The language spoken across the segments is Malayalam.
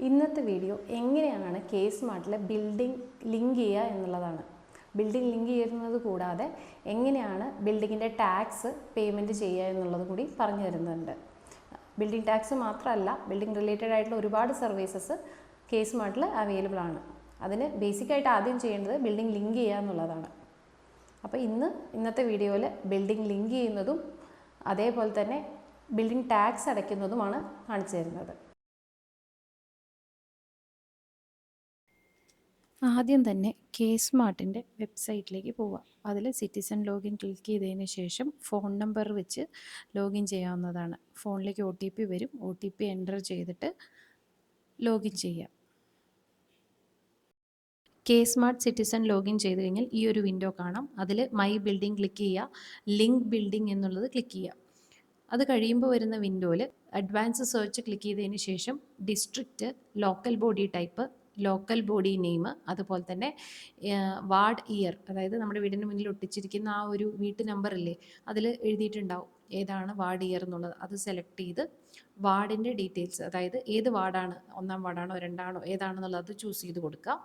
ഇന്നത്തെ വീഡിയോ എങ്ങനെയാണ് കെ സ്മാർട്ടിലെ ബിൽഡിംഗ് ലിങ്ക് ചെയ്യുക എന്നുള്ളതാണ്. ബിൽഡിംഗ് ലിങ്ക് ചെയ്യുന്നത് കൂടാതെ എങ്ങനെയാണ് ബിൽഡിങ്ങിൻ്റെ ടാക്സ് പേയ്മെൻറ്റ് ചെയ്യുക എന്നുള്ളത് കൂടി പറഞ്ഞു തരുന്നുണ്ട്. ബിൽഡിംഗ് ടാക്സ് മാത്രമല്ല, ബിൽഡിംഗ് റിലേറ്റഡ് ആയിട്ടുള്ള ഒരുപാട് സർവീസസ് കെ സ്മാർട്ടിൽ അവൈലബിൾ ആണ്. അതിന് ബേസിക്കായിട്ട് ആദ്യം ചെയ്യേണ്ടത് ബിൽഡിംഗ് ലിങ്ക് ചെയ്യുക എന്നുള്ളതാണ്. അപ്പോൾ ഇന്നത്തെ വീഡിയോയിൽ ബിൽഡിംഗ് ലിങ്ക് ചെയ്യുന്നതും അതേപോലെ തന്നെ ബിൽഡിംഗ് ടാക്സ് അടയ്ക്കുന്നതുമാണ് കാണിച്ചു തരുന്നത്. ആദ്യം തന്നെ കെ സ്മാർട്ടിൻ്റെ വെബ്സൈറ്റിലേക്ക് പോവാം. അതിൽ സിറ്റിസൺ ലോഗിൻ ക്ലിക്ക് ചെയ്തതിന് ശേഷം ഫോൺ നമ്പർ വെച്ച് ലോഗിൻ ചെയ്യാവുന്നതാണ്. ഫോണിലേക്ക് OTP വരും. OTP എൻ്റർ ചെയ്തിട്ട് ലോഗിൻ ചെയ്യാം. കെ സ്മാർട്ട് സിറ്റിസൺ ലോഗിൻ ചെയ്ത് കഴിഞ്ഞാൽ ഈ ഒരു വിൻഡോ കാണാം. അതിൽ മൈ ബിൽഡിംഗ് ക്ലിക്ക് ചെയ്യുക, ലിങ്ക് ബിൽഡിംഗ് എന്നുള്ളത് ക്ലിക്ക് ചെയ്യുക. അത് കഴിയുമ്പോൾ വരുന്ന വിൻഡോയിൽ അഡ്വാൻസ് സെർച്ച് ക്ലിക്ക് ചെയ്തതിന് ശേഷം district, local body type, local body name, അതുപോലെ തന്നെ വാർഡ് ഇയർ, അതായത് നമ്മുടെ വീടിന് മുന്നിൽ ഒട്ടിച്ചിരിക്കുന്ന ആ ഒരു വീട്ട് നമ്പർ ഇല്ലേ, അതിൽ എഴുതിയിട്ടുണ്ടാവും ഏതാണ് വാർഡ് ഇയർ എന്നുള്ളത്. അത് സെലക്ട് ചെയ്ത് വാർഡിൻ്റെ ഡീറ്റെയിൽസ്, അതായത് ഏത് വാർഡാണ്, 1-ാം വാർഡാണോ 2-ആണോ ഏതാണെന്നുള്ളത് അത് ചൂസ് ചെയ്ത് കൊടുക്കുക.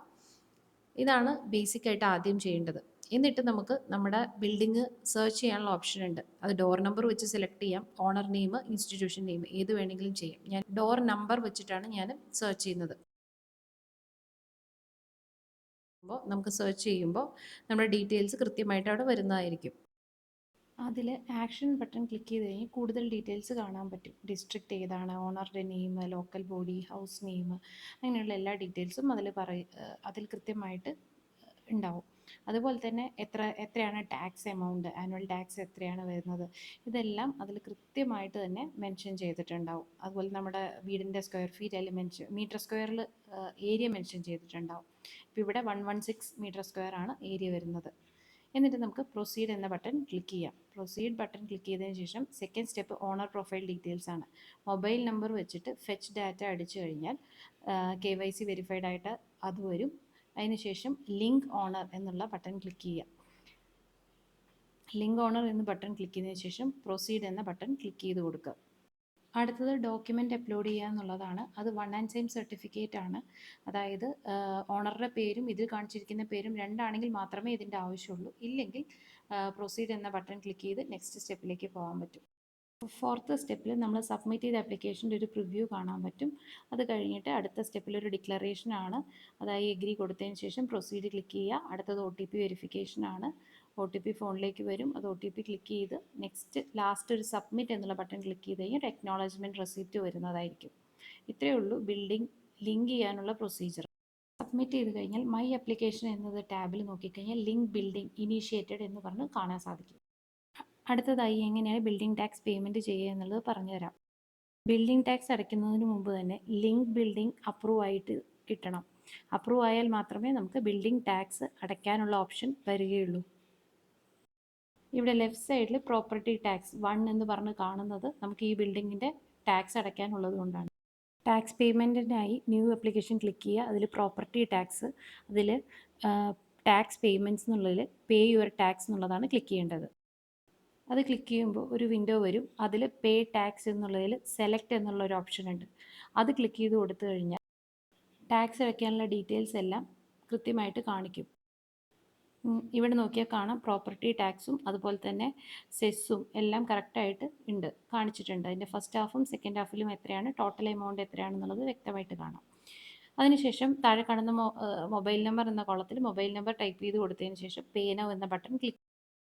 ഇതാണ് ബേസിക്കായിട്ട് ആദ്യം ചെയ്യേണ്ടത്. എന്നിട്ട് നമുക്ക് നമ്മുടെ ബിൽഡിംഗ് സെർച്ച് ചെയ്യാനുള്ള ഓപ്ഷൻ ഉണ്ട്. അത് ഡോർ നമ്പർ വെച്ച് സെലക്ട് ചെയ്യാം, ഓണർ നെയിം, ഇൻസ്റ്റിറ്റ്യൂഷൻ നെയിം, ഏത് വേണമെങ്കിലും ചെയ്യാം. ഞാൻ ഡോർ നമ്പർ വെച്ചിട്ടാണ് ഞാൻ സെർച്ച് ചെയ്യുന്നത്. അപ്പോൾ നമുക്ക് സെർച്ച് ചെയ്യുമ്പോൾ നമ്മുടെ ഡീറ്റെയിൽസ് കൃത്യമായിട്ട് അവിടെ വരുന്നതായിരിക്കും. അതിൽ ആക്ഷൻ ബട്ടൺ ക്ലിക്ക് ചെയ്ത് കഴിഞ്ഞാൽ കൂടുതൽ ഡീറ്റെയിൽസ് കാണാൻ പറ്റും. ഡിസ്ട്രിക്റ്റ് ഏതാണ്, ഓണറുടെ name, local body, house name, അങ്ങനെയുള്ള എല്ലാ ഡീറ്റെയിൽസും അതിൽ കൃത്യമായിട്ട് ഉണ്ടാവും. അതുപോലെ തന്നെ എത്രയാണ് ടാക്സ് എമൗണ്ട്, ആനുവൽ ടാക്സ് എത്രയാണ് വരുന്നത്, ഇതെല്ലാം അതിൽ കൃത്യമായിട്ട് തന്നെ മെൻഷൻ ചെയ്തിട്ടുണ്ടാവും. അതുപോലെ നമ്മുടെ വീടിൻ്റെ സ്ക്വയർ ഫീറ്റ് അതിൽ മീറ്റർ സ്ക്വയറിൽ ഏരിയ മെൻഷൻ ചെയ്തിട്ടുണ്ടാവും. ഇപ്പോൾ ഇവിടെ 116 മീറ്റർ സ്ക്വയർ ആണ് ഏരിയ വരുന്നത്. എന്നിട്ട് നമുക്ക് പ്രൊസീഡ് എന്ന ബട്ടൺ ക്ലിക്ക് ചെയ്യാം. പ്രൊസീഡ് ബട്ടൺ ക്ലിക്ക് ചെയ്തതിന് ശേഷം second step owner profile details ആണ്. മൊബൈൽ നമ്പർ വെച്ചിട്ട് ഫെച്ച് ഡാറ്റ അടിച്ചു കഴിഞ്ഞാൽ KYC വെരിഫൈഡ് ആയിട്ട് അത് വരും. അതിനുശേഷം ലിങ്ക് ഓണർ എന്നുള്ള ബട്ടൺ ക്ലിക്ക് ചെയ്യാം. ലിങ്ക് ഓണർ എന്ന ബട്ടൺ ക്ലിക്ക് ചെയ്തതിന് ശേഷം പ്രൊസീഡ് എന്ന ബട്ടൺ ക്ലിക്ക് ചെയ്ത് കൊടുക്കുക. അടുത്തത് ഡോക്യുമെൻ്റ് അപ്ലോഡ് ചെയ്യുക എന്നുള്ളതാണ്. അത് 1 and same സർട്ടിഫിക്കറ്റ് ആണ്. അതായത് ഓണറുടെ പേരും ഇതിൽ കാണിച്ചിരിക്കുന്ന പേരും രണ്ടാണെങ്കിൽ മാത്രമേ ഇതിൻ്റെ ആവശ്യമുള്ളൂ. ഇല്ലെങ്കിൽ പ്രൊസീഡ് എന്ന ബട്ടൺ ക്ലിക്ക് ചെയ്ത് നെക്സ്റ്റ് സ്റ്റെപ്പിലേക്ക് പോകാൻ പറ്റും. 4th സ്റ്റെപ്പിൽ നമ്മൾ സബ്മിറ്റ് ചെയ്ത ആപ്ലിക്കേഷൻ്റെ ഒരു പ്രിവ്യൂ കാണാൻ പറ്റും. അത് കഴിഞ്ഞിട്ട് അടുത്ത സ്റ്റെപ്പിൽ ഒരു ഡിക്ലറേഷൻ ആണ്. അതായത് എഗ്രി കൊടുത്തതിന് ശേഷം പ്രൊസീഡ് ക്ലിക്ക് ചെയ്യുക. അടുത്തത് OTP വെരിഫിക്കേഷൻ ആണ്. OTP ഫോണിലേക്ക് വരും. അത് OTP ക്ലിക്ക് ചെയ്ത് നെക്സ്റ്റ് ലാസ്റ്റ് ഒരു സബ്മിറ്റ് എന്നുള്ള ബട്ടൺ ക്ലിക്ക് ചെയ്ത് കഴിഞ്ഞാൽ ഒരു അക്നോളജ്മെൻറ്റ് റെസിപ്റ്റ് വരുന്നതായിരിക്കും. ഇത്രയേ ഉള്ളൂ ബിൽഡിംഗ് ലിങ്ക് ചെയ്യാനുള്ള പ്രൊസീജിയർ. സബ്മിറ്റ് ചെയ്ത് കഴിഞ്ഞാൽ മൈ ആപ്ലിക്കേഷൻ എന്നത് ടാബിൽ നോക്കിക്കഴിഞ്ഞാൽ ലിങ്ക് ബിൽഡിംഗ് ഇനീഷ്യേറ്റഡ് എന്ന് പറഞ്ഞ് കാണാൻ സാധിക്കും. അടുത്തതായി എങ്ങനെയാണ് ബിൽഡിംഗ് ടാക്സ് പേയ്മെൻറ്റ് ചെയ്യുക എന്നുള്ളത് പറഞ്ഞുതരാം. ബിൽഡിംഗ് ടാക്സ് അടയ്ക്കുന്നതിന് മുമ്പ് തന്നെ ലിങ്ക് ബിൽഡിംഗ് അപ്രൂവ് ആയിട്ട് കിട്ടണം. അപ്രൂവ് ആയാൽ മാത്രമേ നമുക്ക് ബിൽഡിംഗ് ടാക്സ് അടയ്ക്കാനുള്ള ഓപ്ഷൻ വരികയുള്ളൂ. ഇവിടെ ലെഫ്റ്റ് സൈഡിൽ പ്രോപ്പർട്ടി ടാക്സ് 1 എന്ന് പറഞ്ഞ് കാണുന്നത് നമുക്ക് ഈ ബിൽഡിങ്ങിൻ്റെ ടാക്സ് അടയ്ക്കാനുള്ളത് കൊണ്ടാണ്. ടാക്സ് പേയ്മെൻറ്റിനായി ന്യൂ ആപ്ലിക്കേഷൻ ക്ലിക്ക് ചെയ്യുക. അതിൽ പ്രോപ്പർട്ടി ടാക്സ്, അതിൽ ടാക്സ് പേയ്മെൻറ്റ്സ് എന്നുള്ളതിൽ പേ യുവർ ടാക്സ് എന്നുള്ളതാണ് ക്ലിക്ക് ചെയ്യേണ്ടത്. അത് ക്ലിക്ക് ചെയ്യുമ്പോൾ ഒരു വിൻഡോ വരും. അതിൽ പേ ടാക്സ് എന്നുള്ളതിൽ സെലക്ട് എന്നുള്ളൊരു ഓപ്ഷൻ ഉണ്ട്. അത് ക്ലിക്ക് ചെയ്ത് കൊടുത്തു കഴിഞ്ഞാൽ ടാക്സ് അടയ്ക്കാനുള്ള ഡീറ്റെയിൽസ് എല്ലാം കൃത്യമായിട്ട് കാണിക്കും. ഇവിടെ നോക്കിയാൽ കാണാം പ്രോപ്പർട്ടി ടാക്സും അതുപോലെ തന്നെ സെസ്സും എല്ലാം കറക്റ്റായിട്ട് ഉണ്ട്, കാണിച്ചിട്ടുണ്ട്. അതിൻ്റെ ഫസ്റ്റ് ഹാഫും സെക്കൻഡ് ഹാഫിലും എത്രയാണ്, ടോട്ടൽ എമൗണ്ട് എത്രയാണെന്നുള്ളത് വ്യക്തമായിട്ട് കാണാം. അതിനുശേഷം താഴെ കാണുന്ന മൊബൈൽ നമ്പർ എന്ന കോളത്തിൽ മൊബൈൽ നമ്പർ ടൈപ്പ് ചെയ്ത് കൊടുത്തതിന് ശേഷം പേ നൗ എന്ന ബട്ടൺ ക്ലിക്ക്,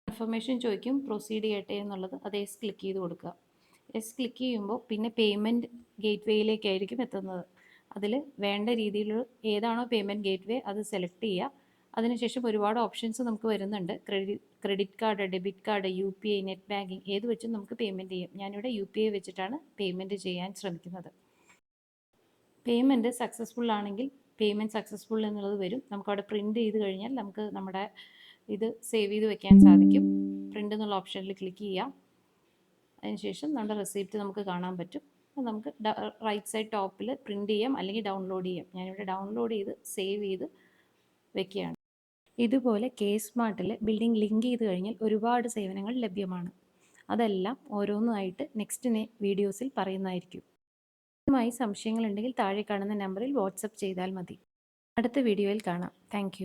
കൺഫർമേഷൻ ചോദിക്കും പ്രൊസീഡ് ചെയ്യട്ടെ എന്നുള്ളത്. അത് എസ് ക്ലിക്ക് ചെയ്ത് കൊടുക്കുക. എസ് ക്ലിക്ക് ചെയ്യുമ്പോൾ പിന്നെ പേയ്മെൻറ്റ് ഗേറ്റ് വേയിലേക്കായിരിക്കും എത്തുന്നത്. അതിൽ വേണ്ട രീതിയിൽ ഏതാണോ പേയ്മെൻറ്റ് ഗേറ്റ് വേ അത് സെലക്ട് ചെയ്യുക. അതിനുശേഷം ഒരുപാട് ഓപ്ഷൻസ് നമുക്ക് വരുന്നുണ്ട്. Credit card, debit card, UPI, net banking, ഏത് വെച്ചും നമുക്ക് പേയ്മെൻറ്റ് ചെയ്യാം. ഞാനിവിടെ UPI വെച്ചിട്ടാണ് പേയ്മെൻറ്റ് ചെയ്യാൻ ശ്രമിക്കുന്നത്. പേയ്മെൻറ്റ് സക്സസ്ഫുൾ ആണെങ്കിൽ പേയ്മെൻറ്റ് സക്സസ്ഫുൾ എന്നുള്ളത് വരും. നമുക്കവിടെ പ്രിൻറ്റ് ചെയ്ത് കഴിഞ്ഞാൽ നമുക്ക് നമ്മുടെ ഇത് സേവ് ചെയ്ത് വെക്കാൻ സാധിക്കും. പ്രിൻ്റ് എന്നുള്ള ഓപ്ഷനിൽ ക്ലിക്ക് ചെയ്യാം. അതിനുശേഷം നമ്മുടെ റെസിപ്റ്റ് നമുക്ക് കാണാൻ പറ്റും. നമുക്ക് റൈറ്റ് സൈഡ് ടോപ്പിൽ പ്രിൻ്റ് ചെയ്യാം അല്ലെങ്കിൽ ഡൗൺലോഡ് ചെയ്യാം. ഞാനിവിടെ ഡൗൺലോഡ് ചെയ്ത് സേവ് ചെയ്ത് വെക്കുകയാണ്. ഇതുപോലെ കെ സ്മാർട്ടിൽ ബിൽഡിംഗ് ലിങ്ക് ചെയ്ത് കഴിഞ്ഞാൽ ഒരുപാട് സേവനങ്ങൾ ലഭ്യമാണ്. അതെല്ലാം ഓരോന്നായിട്ട് നെക്സ്റ്റ് വീഡിയോസിൽ പറയുന്നതായിരിക്കും. സംബന്ധമായി സംശയങ്ങളുണ്ടെങ്കിൽ താഴെ കാണുന്ന നമ്പറിൽ വാട്സപ്പ് ചെയ്താൽ മതി. അടുത്ത വീഡിയോയിൽ കാണാം. താങ്ക്